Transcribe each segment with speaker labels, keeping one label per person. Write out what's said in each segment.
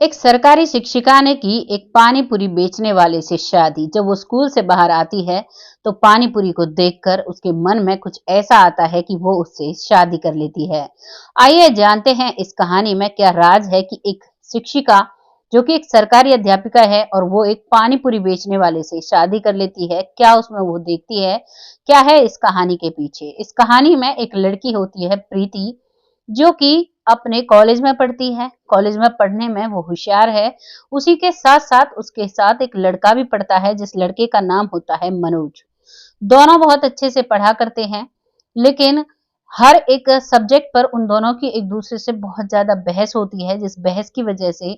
Speaker 1: एक सरकारी शिक्षिका ने की एक पानी पूरी बेचने वाले से शादी। जब वो स्कूल से बाहर आती है तो पानी पूरी को देखकर उसके मन में कुछ ऐसा आता है कि वो उससे शादी कर लेती है। आइए जानते हैं इस कहानी में क्या राज है कि एक शिक्षिका जो कि एक सरकारी अध्यापिका है और वो एक पानी पूरी बेचने वाले से शादी कर लेती है। क्या उसमें वो देखती है, क्या है इस कहानी के पीछे। इस कहानी में एक लड़की होती है प्रीति, जो कि अपने कॉलेज में पढ़ती है। कॉलेज में पढ़ने में वो होशियार है। उसी के साथ-साथ उसके साथ एक लड़का भी पढ़ता है जिस लड़के का नाम होता है मनोज। दोनों बहुत अच्छे से पढ़ा करते हैं, लेकिन हर एक सब्जेक्ट पर उन दोनों की एक-दूसरे से बहुत ज़्यादा बहस होती है, जिस बहस की वजह से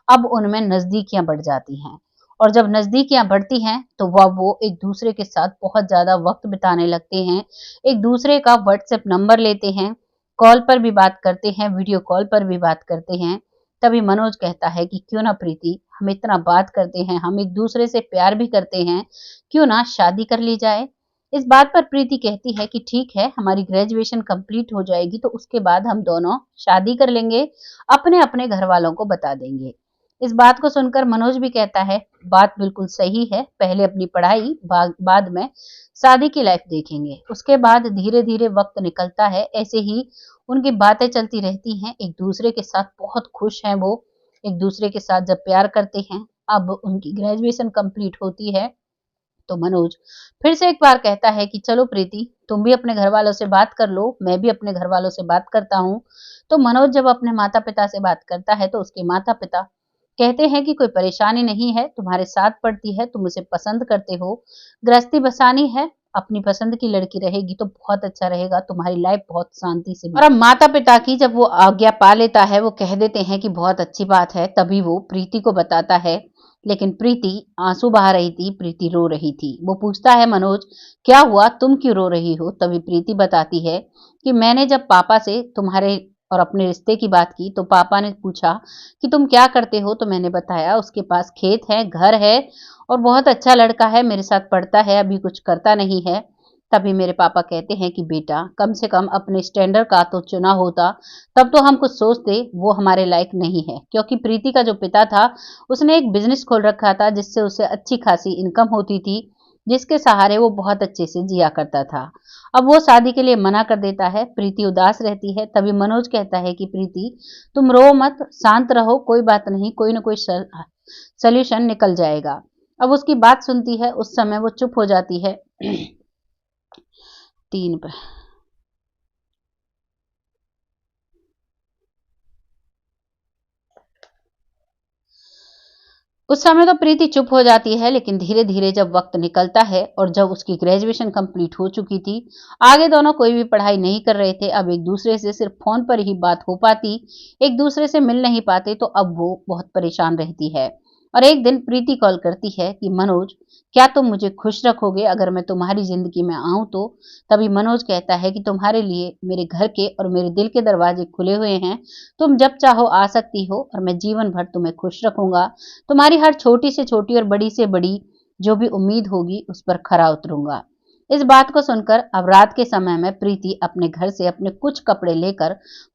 Speaker 1: अब उनमें नज़दीकियाँ बढ़ जाती हैं। और जब नज़दीकियाँ बढ़ती हैं, तो वो एक-दूसरे के साथ बहुत ज़्यादा वक़्त बिताने लगते हैं। एक-दूसरे का व्हाट्सएप नंबर लेते हैं, कॉल पर भी बात करते हैं, वीडियो कॉल पर भी बात करते हैं। तभी मनोज कहता है कि क्यों ना प्रीति, हम इतना बात करते हैं, हम एक-दूसरे से प्यार भी करते हैं, क्यों ना शादी कर ली जाए। इस बात पर प्रीति कहती है कि ठीक है, हमारी ग्रेजुएशन कंप्लीट हो जाएगी तो उसके बाद हम दोनों शादी कर लेंगे, अपने-अपने घर वालों को बता देंगे। इस बात को सुनकर मनोज भी कहता है, बात बिल्कुल सही है, पहले अपनी पढ़ाई बाद में शादी की लाइफ देखेंगे। उसके बाद धीरे-धीरे वक्त निकलता है, ऐसे ही उनकी बातें चलती रहती हैं, एक दूसरे के साथ बहुत खुश हैं वो, एक दूसरे के साथ जब प्यार करते हैं। अब उनकी ग्रेजुएशन कंप्लीट होती है तो मनोज फिर से एक बार कहता है कि चलो प्रीति, तुम भी अपने घर वालों से बात कर लो, मैं भी अपने घर वालों से बात करता हूँ। तो मनोज जब अपने माता पिता से बात करता है तो उसके माता पिता कहते हैं कि कोई परेशानी नहीं है, तुम्हारे साथ पढ़ती है, तुम उसे पसंद करते हो, गृहस्थी बसानी है, अपनी पसंद की लड़की रहेगी तो बहुत अच्छा रहेगा, तुम्हारी लाइफ बहुत शांति से और अब माता पिता की जब वो आज्ञा पा लेता है, वो कह देते हैं कि बहुत अच्छी बात है। तभी वो प्रीति को बताता है, लेकिन प्रीति आंसू बहा रही थी, प्रीति रो रही थी। वो पूछता है मनोज, क्या हुआ, तुम क्यों रो रही हो। तभी प्रीति बताती है कि मैंने जब पापा से तुम्हारे और अपने रिश्ते की बात की तो पापा ने पूछा कि तुम क्या करते हो, तो मैंने बताया उसके पास खेत है, घर है और बहुत अच्छा लड़का है, मेरे साथ पढ़ता है, अभी कुछ करता नहीं है। तभी मेरे पापा कहते हैं कि बेटा, कम से कम अपने स्टैंडर्ड का तो चुना होता, तब तो हम कुछ सोचते। वो हमारे लायक नहीं है, क्योंकि प्रीति का जो पिता था उसने एक बिजनेस खोल रखा था जिससे उसे अच्छी खासी इनकम होती थी, जिसके सहारे वो बहुत अच्छे से जिया करता था। अब वो शादी के लिए मना कर देता है। प्रीति उदास रहती है। तभी मनोज कहता है कि प्रीति, तुम रो मत, शांत रहो, कोई बात नहीं, कोई ना कोई सॉल्यूशन निकल जाएगा। अब उसकी बात सुनती है, उस समय वो चुप हो जाती है। 3 पे उस समय तो प्रीति चुप हो जाती है, लेकिन धीरे-धीरे जब वक़्त निकलता है और जब उसकी ग्रेजुएशन कंप्लीट हो चुकी थी, आगे दोनों कोई भी पढ़ाई नहीं कर रहे थे, अब एक-दूसरे से सिर्फ़ फ़ोन पर ही बात हो पाती, एक-दूसरे से मिल नहीं पाते, तो अब वो बहुत परेशान रहती है। और एक दिन प्रीति कॉल करती है कि मनोज, क्या तुम मुझे खुश रखोगे अगर मैं तुम्हारी ज़िंदगी में आऊँ तो? तभी मनोज कहता है कि तुम्हारे लिए मेरे घर के और मेरे दिल के दरवाजे खुले हुए हैं, तुम जब चाहो आ सकती हो और मैं जीवन भर तुम्हें खुश रखूँगा। तुम्हारी हर छोटी से छोटी और बड़ी से बड़ी जो भी उम्मीद होगी उस पर खरा उतरूंगा। इस बात को सुनकर अब रात के समय में प्रीति अपने घर से अपने कुछ कपड़े लेकर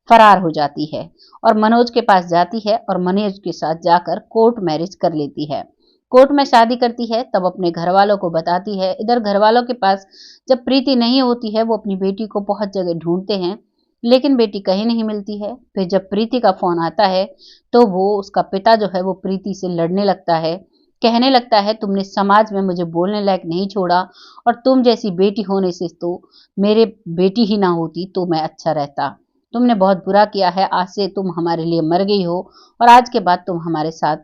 Speaker 1: फरार हो जाती है और मनोज के पास जाती है और मनोज के साथ जाकर कोर्ट मैरिज कर लेती है। कोर्ट में शादी करती है, तब अपने घर वालों को बताती है। इधर घर वालों के पास जब प्रीति नहीं होती है, वो अपनी बेटी को बहुत जगह ढूंढते हैं, लेकिन बेटी कहीं नहीं मिलती है। फिर जब प्रीति का फोन आता है तो वो उसका पिता जो है वो प्रीति से लड़ने लगता है, कहने लगता है तुमने समाज में मुझे बोलने लायक नहीं छोड़ा और तुम जैसी बेटी होने से तो मेरे बेटी ही ना होती तो मैं अच्छा रहता। तुमने बहुत बुरा किया है, आज से तुम हमारे लिए मर गई हो और आज के बाद तुम हमारे साथ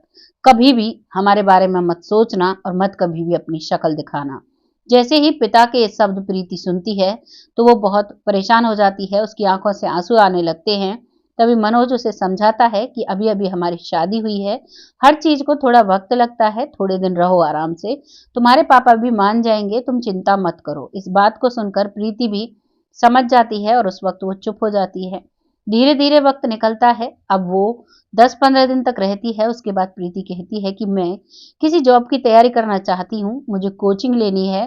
Speaker 1: कभी भी हमारे बारे में मत सोचना और मत कभी भी अपनी शक्ल दिखाना। जैसे ही पिता के ये शब्द प्रीति सुनती है तो वो बहुत परेशान हो जाती है, उसकी आंखों से आंसू आने लगते हैं। तभी मनोज उसे समझाता है कि अभी-अभी हमारी शादी हुई है, हर चीज़ को थोड़ा वक़्त लगता है, थोड़े दिन रहो आराम से, तुम्हारे पापा भी मान जाएँगे, तुम चिंता मत करो। इस बात को सुनकर प्रीति भी समझ जाती है और उस वक़्त वो चुप हो जाती है। धीरे-धीरे वक़्त निकलता है, अब वो 10-15 दिन तक रहती है, उसके बाद प्रीति कहती है कि मैं किसी जॉब की तैयारी करना चाहती हूँ, मुझे कोचिंग लेनी है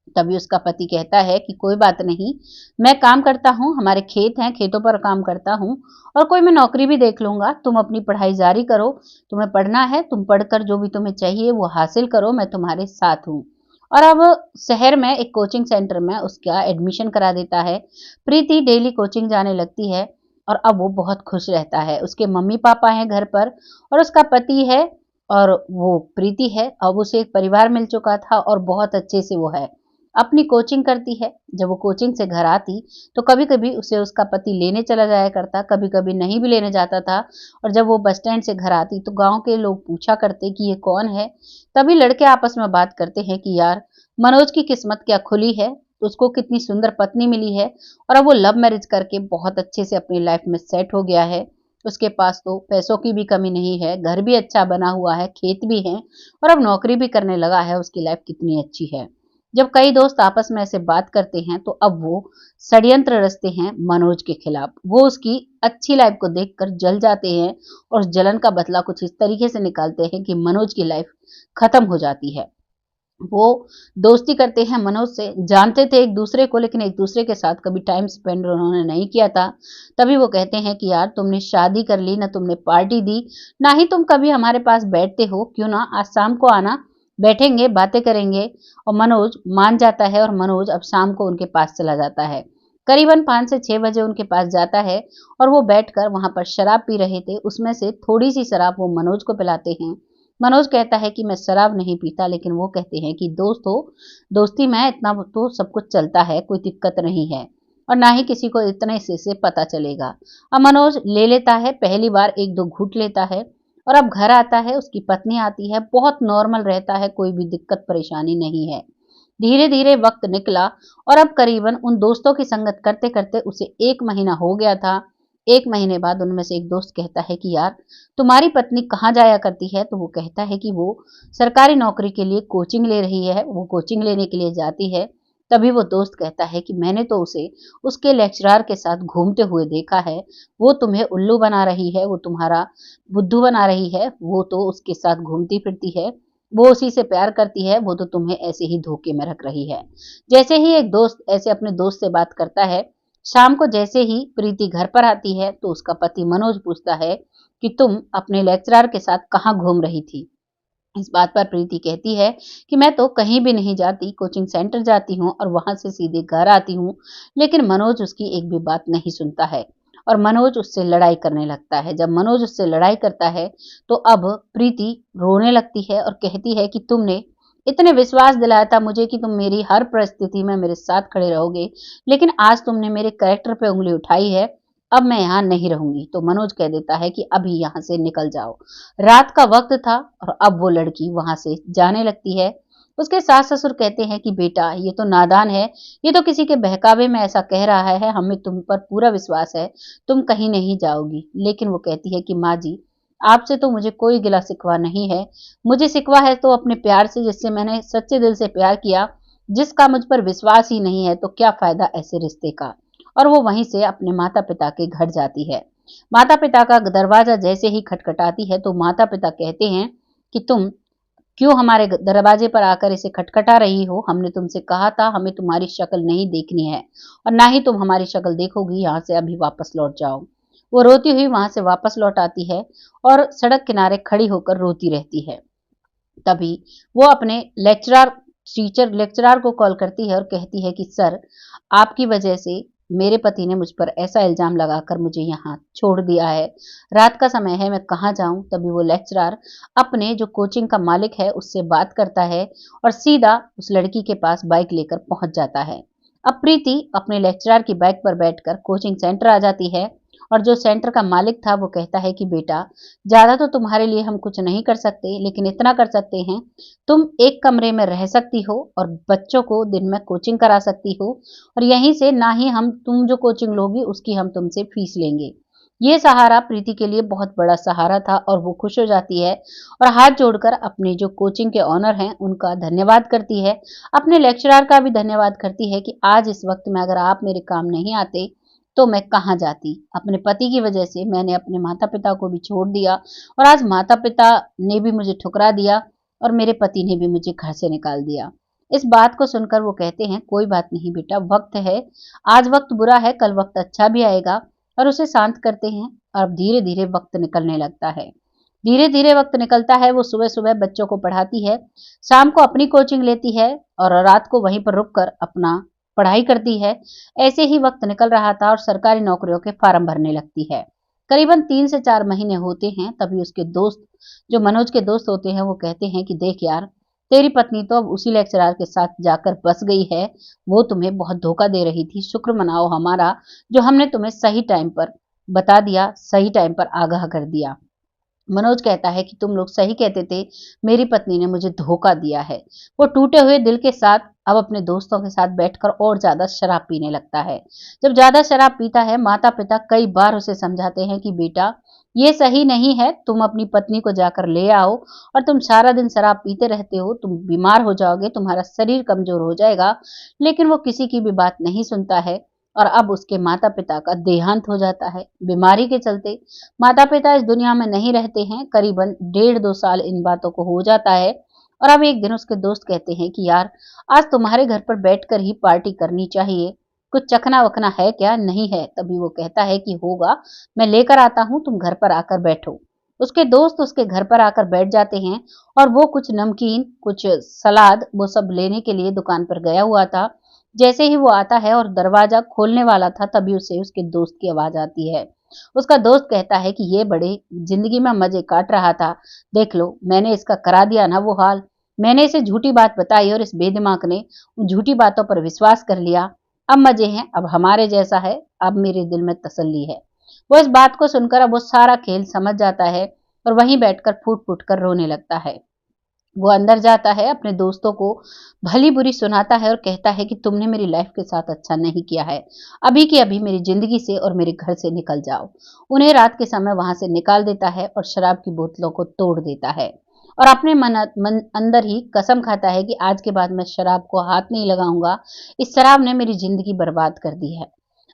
Speaker 1: तभी उसका पति कहता है कि कोई बात नहीं, मैं काम करता हूँ, हमारे खेत हैं, खेतों पर काम करता हूँ और कोई मैं नौकरी भी देख लूँगा, तुम अपनी पढ़ाई जारी करो, तुम्हें पढ़ना है, तुम पढ़कर जो भी तुम्हें चाहिए वो हासिल करो, मैं तुम्हारे साथ हूँ। और अब शहर में एक कोचिंग सेंटर में उसका एडमिशन करा देता है। प्रीति डेली कोचिंग जाने लगती है और अब वो बहुत खुश रहता है। उसके मम्मी-पापा हैं घर पर और उसका पति है और वो प्रीति है। अब उसे एक परिवार मिल चुका था और बहुत अच्छे से वो है। अपनी कोचिंग करती है। जब वो कोचिंग से घर आती तो कभी-कभी उसे उसका पति लेने चला जाया करता, कभी-कभी नहीं भी लेने जाता था और जब वो बस स्टैंड से घर आती तो गाँव के लोग पूछा करते कि ये कौन है? तभी लड़के आपस में बात करते हैं कि यार मनोज की किस्मत क्या खुली है, उसको कितनी सुंदर पत्नी मिली है और अब वो लव मैरिज करके बहुत अच्छे से अपनी लाइफ में सेट हो गया है। उसके पास तो पैसों की भी कमी नहीं है, घर भी अच्छा बना हुआ है, खेत भी हैं और अब नौकरी भी करने लगा है, उसकी लाइफ कितनी अच्छी है। जब कई दोस्त आपस में ऐसे बात करते हैं तो अब वो षड्यंत्र रचते हैं मनोज के खिलाफ। वो उसकी अच्छी लाइफ को देखकर जल जाते हैं और उस जलन का बदला कुछ इस तरीके से निकालते हैं कि मनोज की लाइफ खत्म हो जाती है। वो दोस्ती करते हैं मनोज से, जानते थे एक दूसरे को लेकिन एक दूसरे के साथ कभी टाइम स्पेंड उन्होंने नहीं किया था। तभी वो कहते हैं कि यार तुमने शादी कर ली, ना तुमने पार्टी दी, ना ही तुम कभी हमारे पास बैठते हो, क्यों ना आज शाम को आना, बैठेंगे, बातें करेंगे। और मनोज मान जाता है और मनोज अब शाम को उनके पास चला जाता है। करीबन 5 से 6 बजे उनके पास जाता है और वो बैठकर वहां पर शराब पी रहे थे। उसमें से थोड़ी सी शराब वो मनोज को पिलाते हैं। मनोज कहता है कि मैं शराब नहीं पीता, लेकिन वो कहते हैं कि दोस्त हो, दोस्ती में इतना तो सब कुछ चलता है, कोई दिक्कत नहीं है और ना ही किसी को इतने से पता चलेगा। अब मनोज ले लेता है, पहली बार 1-2 घूंट लेता है और अब घर आता है, उसकी पत्नी आती है, बहुत नॉर्मल रहता है, कोई भी दिक्कत परेशानी नहीं है। धीरे-धीरे वक्त निकला और अब करीबन उन दोस्तों की संगत करते-करते उसे 1 महीना हो गया था। 1 महीने बाद उनमें से एक दोस्त कहता है कि यार तुम्हारी पत्नी कहाँ जाया करती है? तो वो कहता है कि वो सरकारी नौकरी के लिए कोचिंग ले रही है, वो कोचिंग लेने के लिए जाती है। तभी वो दोस्त कहता है कि मैंने तो उसे उसके लेक्चरर के साथ घूमते हुए देखा है, वो तुम्हें उल्लू बना रही है, वो तुम्हारा बुद्धू बना रही है, वो तो उसके साथ घूमती फिरती है, वो उसी से प्यार करती है, वो तो तुम्हें ऐसे ही धोखे में रख रही है। जैसे ही एक दोस्त ऐसे अपने दोस्त से बात करता है, शाम को जैसे ही प्रीति घर पर आती है तो उसका पति मनोज पूछता है कि तुम अपने लेक्चरर के साथ कहाँ घूम रही थी? इस बात पर प्रीति कहती है कि मैं तो कहीं भी नहीं जाती, कोचिंग सेंटर जाती हूँ और वहां से सीधे घर आती हूँ। लेकिन मनोज उसकी एक भी बात नहीं सुनता है और मनोज उससे लड़ाई करने लगता है। जब मनोज उससे लड़ाई करता है तो अब प्रीति रोने लगती है और कहती है कि तुमने इतने विश्वास दिलाया था मुझे कि तुम मेरी हर परिस्थिति में मेरे साथ खड़े रहोगे, लेकिन आज तुमने मेरे कैरेक्टर पे उंगली उठाई है, अब मैं यहाँ नहीं रहूंगी। तो मनोज कह देता है कि अभी यहाँ से निकल जाओ। रात का वक्त था और अब वो लड़की वहां से जाने लगती है। उसके सास ससुर कहते हैं कि बेटा ये तो नादान है, ये तो किसी के बहकावे में ऐसा कह रहा है, हमें तुम पर पूरा विश्वास है, तुम कहीं नहीं जाओगी। लेकिन वो कहती है कि माँ जी आपसे तो मुझे कोई गिला शिकवा नहीं है, मुझे शिकवा है तो अपने प्यार से, जिससे मैंने सच्चे दिल से प्यार किया, जिसका मुझ पर विश्वास ही नहीं है तो क्या फायदा ऐसे रिश्ते का। और वो वहीं से अपने माता पिता के घर जाती है। माता पिता का दरवाजा जैसे ही खटखटाती है तो माता पिता कहते हैं कि तुम क्यों हमारे दरवाजे पर आकर इसे खटखटा रही हो, हमने तुमसे कहा था हमें तुम्हारी शक्ल नहीं देखनी है और ना ही तुम हमारी शक्ल देखोगी, यहाँ से अभी वापस लौट जाओ। वो रोती हुई वहां से वापस लौट आती है और सड़क किनारे खड़ी होकर रोती रहती है। तभी वो अपने लेक्चरर को कॉल करती है और कहती है कि सर आपकी वजह से मेरे पति ने मुझ पर ऐसा इल्जाम लगाकर मुझे यहाँ छोड़ दिया है, रात का समय है, मैं कहाँ जाऊं। तभी वो लेक्चरर अपने जो कोचिंग का मालिक है उससे बात करता है और सीधा उस लड़की के पास बाइक लेकर पहुंच जाता है। अब प्रीति अपने लेक्चरर की बाइक पर बैठकर कोचिंग सेंटर आ जाती है और जो सेंटर का मालिक था वो कहता है कि बेटा ज्यादा तो तुम्हारे लिए हम कुछ नहीं कर सकते, लेकिन इतना कर सकते हैं, तुम एक कमरे में रह सकती हो और बच्चों को दिन में कोचिंग करा सकती हो और यहीं से ना ही हम तुम जो कोचिंग लोगी उसकी हम तुमसे फीस लेंगे। ये सहारा प्रीति के लिए बहुत बड़ा सहारा था और वो खुश हो जाती है और हाथ जोड़कर अपने जो कोचिंग के ऑनर हैं उनका धन्यवाद करती है, अपने लेक्चरर का भी धन्यवाद करती है कि आज इस वक्त में अगर आप मेरे काम नहीं आते तो मैं कहाँ जाती। अपने पति की वजह से मैंने अपने माता पिता को भी छोड़ दिया और आज माता पिता ने भी मुझे ठुकरा दिया और मेरे पति ने भी मुझे घर से निकाल दिया। इस बात को सुनकर वो कहते हैं कोई बात नहीं बेटा, वक्त है, आज वक्त बुरा है कल वक्त अच्छा भी आएगा। और उसे शांत करते हैं और अब धीरे धीरे वक्त निकलने लगता है। धीरे धीरे वक्त निकलता है, वो सुबह सुबह बच्चों को पढ़ाती है, शाम को अपनी कोचिंग लेती है और रात को वहीं पर रुक कर अपना पढ़ाई करती है। ऐसे ही वक्त निकल रहा था और सरकारी नौकरियों के फार्म भरने लगती है। करीबन 3 से 4 महीने होते हैं, तभी उसके दोस्त, जो मनोज के दोस्त होते हैं, वो कहते हैं कि देख यार, तेरी पत्नी तो अब उसी लेक्चरर के साथ जाकर बस गई है, वो तुम्हें बहुत धोखा दे रही थी। शुक्र मनाओ हमारा, जो हमने तुम्हें सही टाइम पर बता दिया, सही टाइम पर आगाह कर दिया। मनोज कहता है कि तुम लोग सही कहते थे, मेरी पत्नी ने मुझे धोखा दिया है। वो टूटे हुए दिल के साथ अब अपने दोस्तों के साथ बैठकर और ज्यादा शराब पीने लगता है। जब ज्यादा शराब पीता है, माता पिता कई बार उसे समझाते हैं कि बेटा ये सही नहीं है, तुम अपनी पत्नी को जाकर ले आओ, और तुम सारा दिन शराब पीते रहते हो, तुम बीमार हो जाओगे, तुम्हारा शरीर कमजोर हो जाएगा। लेकिन वो किसी की भी बात नहीं सुनता है और अब उसके माता पिता का देहांत हो जाता है बीमारी के चलते। माता पिता इस दुनिया में नहीं रहते हैं, करीबन 1.5-2 साल इन बातों को हो जाता है। और अब एक दिन उसके दोस्त कहते हैं कि यार, आज तुम्हारे घर पर बैठकर ही पार्टी करनी चाहिए, कुछ चखना वखना है क्या? नहीं है? तभी वो कहता है कि होगा, मैं लेकर आता हूँ, तुम घर पर आकर बैठो। उसके दोस्त उसके घर पर आकर बैठ जाते हैं और वो कुछ नमकीन, कुछ सलाद, वो सब लेने के लिए दुकान पर गया हुआ था। जैसे ही वो आता है और दरवाजा खोलने वाला था, तभी उसे उसके दोस्त की आवाज आती है। उसका दोस्त कहता है कि ये बड़े जिंदगी में मजे काट रहा था, देख लो मैंने इसका करा दिया ना वो हाल। मैंने इसे झूठी बात बताई और इस बेदिमाग ने उन झूठी बातों पर विश्वास कर लिया। अब मजे हैं, अब हमारे जैसा है, अब मेरे दिल में तसल्ली है। वो इस बात को सुनकर अब वो सारा खेल समझ जाता है और वहीं बैठकर फूट फूट कर रोने लगता है। वो अंदर जाता है, अपने दोस्तों को भली बुरी सुनाता है और कहता है कि तुमने मेरी लाइफ के साथ अच्छा नहीं किया है, अभी के अभी मेरी जिंदगी से और मेरे घर से निकल जाओ। उन्हें रात के समय वहां से निकाल देता है और शराब की बोतलों को तोड़ देता है और अपने मन अंदर ही कसम खाता है कि आज के बाद मैं शराब को हाथ नहीं लगाऊंगा, इस शराब ने मेरी जिंदगी बर्बाद कर दी है।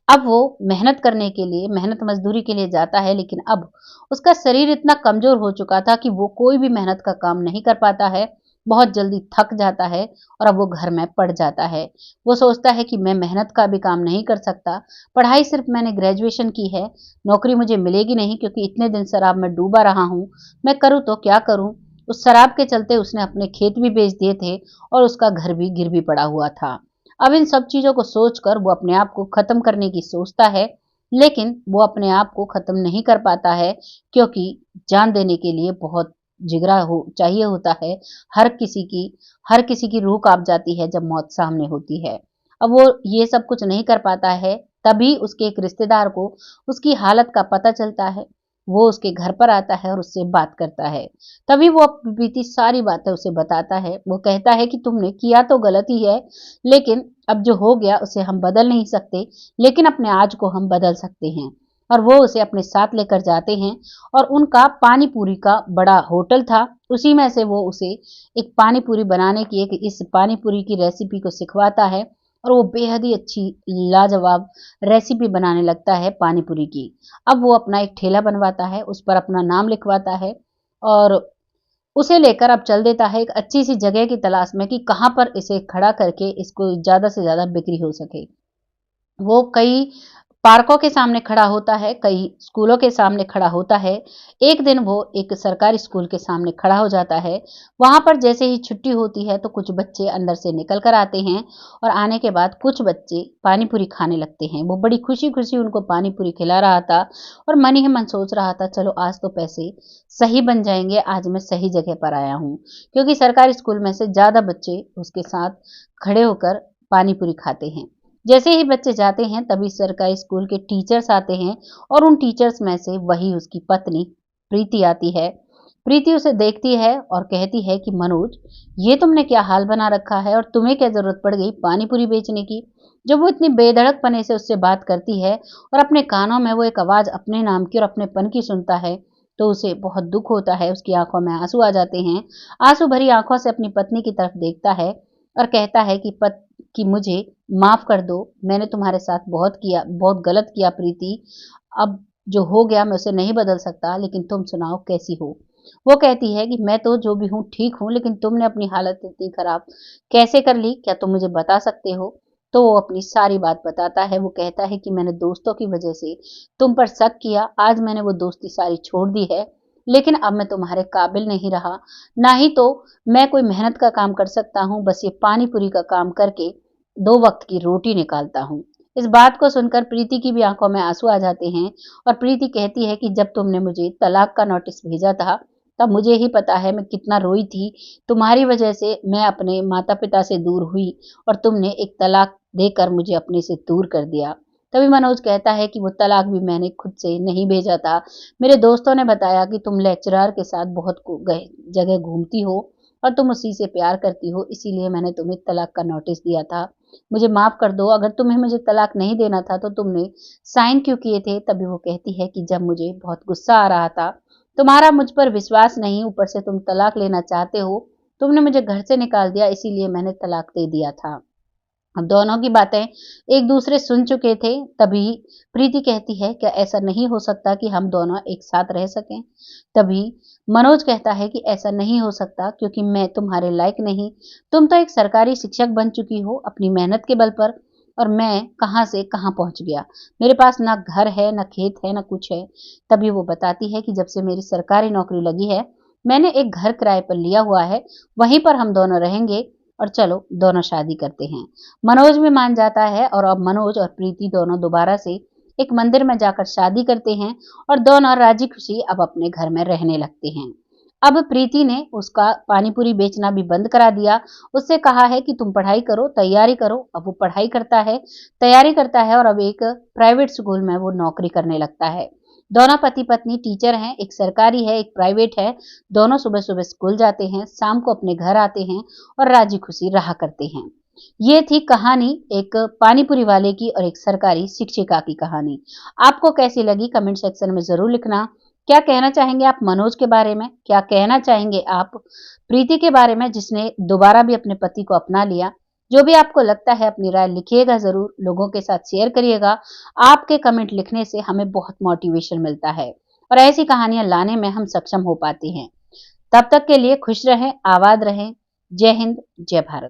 Speaker 1: अब वो मेहनत करने के लिए, मेहनत मजदूरी के लिए जाता है, लेकिन अब उसका शरीर इतना कमजोर हो चुका था कि वो कोई भी मेहनत का काम नहीं कर पाता है, बहुत जल्दी थक जाता है और अब वो घर में पड़ जाता है। वो सोचता है कि मैं मेहनत का भी काम नहीं कर सकता, पढ़ाई सिर्फ मैंने ग्रेजुएशन की है, नौकरी मुझे मिलेगी नहीं क्योंकि इतने दिन शराब में डूबा रहा हूँ, मैं करूँ तो क्या करूँ। उस शराब के चलते उसने अपने खेत भी बेच दिए थे और उसका घर भी गिरवी पड़ा हुआ था। अब इन सब चीजों को सोचकर वो अपने आप को खत्म करने की सोचता है, लेकिन वो अपने आप को खत्म नहीं कर पाता है, क्योंकि जान देने के लिए बहुत जिगरा हो चाहिए होता है। हर किसी की हर किसी की रूह कांप जाती है जब मौत सामने होती है। अब वो ये सब कुछ नहीं कर पाता है, तभी उसके एक रिश्तेदार को उसकी हालत का पता चलता है। वो उसके घर पर आता है और उससे बात करता है। तभी वो अपनी बीती सारी बातें उसे बताता है। वो कहता है कि तुमने किया तो गलत ही है, लेकिन अब जो हो गया उसे हम बदल नहीं सकते, लेकिन अपने आज को हम बदल सकते हैं। और वो उसे अपने साथ लेकर जाते हैं और उनका पानी पूरी का बड़ा होटल था, उसी में से वो उसे एक पानी पूरी बनाने की, एक इस पानी पूरी की रेसिपी को सिखवाता है और वो बेहद ही अच्छी लाजवाब रेसिपी बनाने लगता है पानी पूरी की। अब वो अपना एक ठेला बनवाता है, उस पर अपना नाम लिखवाता है और उसे लेकर अब चल देता है एक अच्छी सी जगह की तलाश में कि कहाँ पर इसे खड़ा करके इसको ज्यादा से ज्यादा बिक्री हो सके। वो कई पार्कों के सामने खड़ा होता है, कई स्कूलों के सामने खड़ा होता है। एक दिन वो एक सरकारी स्कूल के सामने खड़ा हो जाता है। वहां पर जैसे ही छुट्टी होती है तो कुछ बच्चे अंदर से निकल कर आते हैं और आने के बाद कुछ बच्चे पानी पूरी खाने लगते हैं। वो बड़ी खुशी खुशी उनको पानी पूरी खिला रहा था और मन ही मन सोच रहा था, चलो आज तो पैसे सही बन जाएंगे, आज मैं सही जगह पर आया हूँ, क्योंकि सरकारी स्कूल में से ज्यादा बच्चे उसके साथ खड़े होकर पानी पूरी खाते हैं। जैसे ही बच्चे जाते हैं तभी सरकारी स्कूल के टीचर्स आते हैं और उन टीचर्स में से वही उसकी पत्नी प्रीति आती है। प्रीति उसे देखती है और कहती है कि मनोज, ये तुमने क्या हाल बना रखा है और तुम्हें क्या जरूरत पड़ गई पानी पूरी बेचने की। जब वो इतनी बेधड़क पने से उससे बात करती है और अपने कानों में वो एक आवाज अपने नाम की और अपने पन की सुनता है, तो उसे बहुत दुख होता है, उसकी आंखों में आंसू आ जाते हैं। आंसू भरी आंखों से अपनी पत्नी की तरफ देखता है और कहता है कि मुझे माफ कर दो, मैंने तुम्हारे साथ बहुत किया, बहुत गलत किया प्रीति। अब जो हो गया मैं उसे नहीं बदल सकता, लेकिन तुम सुनाओ कैसी हो। वो कहती है कि मैं तो जो भी हूँ ठीक हूँ, लेकिन तुमने अपनी हालत इतनी खराब कैसे कर ली? क्या तुम मुझे बता सकते हो? तो वो अपनी सारी बात बताता है। वो कहता है कि मैंने दोस्तों की वजह से तुम पर शक किया, आज मैंने वो दोस्ती सारी छोड़ दी है, लेकिन अब मैं तुम्हारे काबिल नहीं रहा, ना ही तो मैं कोई मेहनत का काम कर सकता हूँ, बस ये पानी पूरी का काम करके 2 वक़्त की रोटी निकालता हूँ। इस बात को सुनकर प्रीति की भी आँखों में आँसू आ जाते हैं और प्रीति कहती है कि जब तुमने मुझे तलाक का नोटिस भेजा था, तब मुझे ही पता है मैं कितना रोई थी। तुम्हारी वजह से मैं अपने माता-पिता से दूर हुई और तुमने एक तलाक देकर मुझे अपने से दूर कर दिया। तभी मनोज कहता है कि वो तलाक भी मैंने खुद से नहीं भेजा था। मेरे दोस्तों ने बताया कि तुम लेक्चरर के साथ बहुत जगह घूमती हो और तुम उसी से प्यार करती हो, इसीलिए मैंने तुम्हें तलाक का नोटिस दिया था। मुझे माफ़ कर दो, अगर तुम्हें मुझे तलाक नहीं देना था तो तुमने साइन क्यों किए थे? तभी वो कहती है कि जब मुझे बहुत गुस्सा आ रहा था, तुम्हारा मुझ पर विश्वास नहीं, ऊपर से तुम तलाक लेना चाहते हो, तुमने मुझे घर से निकाल दिया, इसीलिए मैंने तलाक दे दिया था। अब दोनों की बातें एक दूसरे सुन चुके थे, तभी प्रीति कहती है क्या ऐसा नहीं हो सकता कि हम दोनों एक साथ रह सकें? तभी मनोज कहता है कि ऐसा नहीं हो सकता क्योंकि मैं तुम्हारे लायक नहीं, तुम तो एक सरकारी शिक्षक बन चुकी हो अपनी मेहनत के बल पर, और मैं कहाँ से कहाँ पहुंच गया, मेरे पास ना घर है ना खेत है ना कुछ है। तभी वो बताती है कि जब से मेरी सरकारी नौकरी लगी है, मैंने एक घर किराए पर लिया हुआ है, वहीं पर हम दोनों रहेंगे और चलो दोनों शादी करते हैं। मनोज भी मान जाता है और अब मनोज और प्रीति दोनों दोबारा से एक मंदिर में जाकर शादी करते हैं और दोनों राजी खुशी अब अपने घर में रहने लगते हैं। अब प्रीति ने उसका पानी पूरी बेचना भी बंद करा दिया। उससे कहा है कि तुम पढ़ाई करो, तैयारी करो। अब वो पढ़ाई करता है, तैयारी करता है और अब एक प्राइवेट स्कूल में वो नौकरी करने लगता है। दोनों पति पत्नी टीचर हैं, एक सरकारी है, एक प्राइवेट है। दोनों सुबह-सुबह स्कूल जाते हैं, शाम को अपने घर आते हैं और राजी खुशी रहा करते हैं। ये थी कहानी एक पानीपुरी वाले की और एक सरकारी शिक्षिका की कहानी। आपको कैसी लगी कमेंट सेक्शन में ज़रूर लिखना। क्या कहना चाहेंगे आप मनोज के बारे में? क्या कहना चाहेंगे आप प्रीति के बारे में जिसने दोबारा भी अपने पति को अपना लिया? जो भी आपको लगता है अपनी राय लिखिएगा ज़रूर, लोगों के साथ शेयर करिएगा। आपके कमेंट लिखने से हमें बहुत मोटिवेशन मिलता है और ऐसी कहानियाँ लाने में हम सक्षम हो पाते हैं। तब तक के लिए खुश रहें, आबाद रहें। जय हिंद, जय भारत।